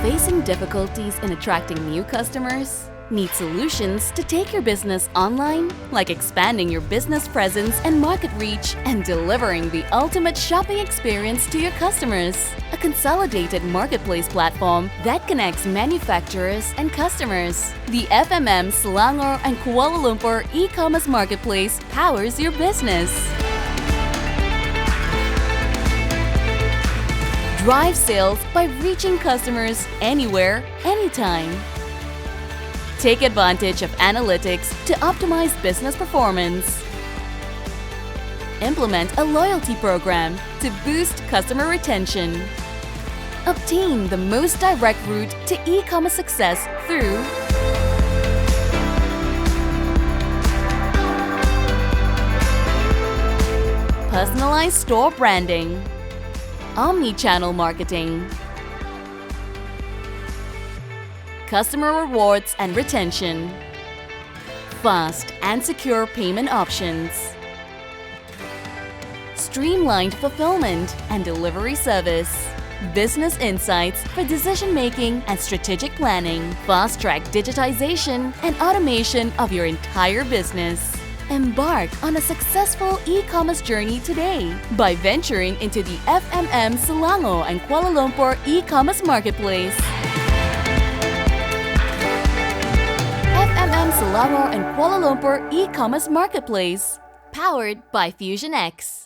Facing difficulties in attracting new customers? Need solutions to take your business online? Like expanding your business presence and market reach and delivering the ultimate shopping experience to your customers. A consolidated marketplace platform that connects manufacturers and customers. The FMM Selangor and Kuala Lumpur e-commerce marketplace powers your business. Drive sales by reaching customers anywhere, anytime. Take advantage of analytics to optimize business performance. Implement a loyalty program to boost customer retention. Obtain the most direct route to e-commerce success through personalized store branding, omni-channel marketing, customer rewards and retention, fast and secure payment options, streamlined fulfillment and delivery service, business insights for decision-making and strategic planning, fast-track digitization and automation of your entire business. Embark on a successful e-commerce journey today by venturing into the FMM Selangor and Kuala Lumpur e-commerce marketplace. FMM Selangor and Kuala Lumpur e-commerce marketplace, powered by Fusionex.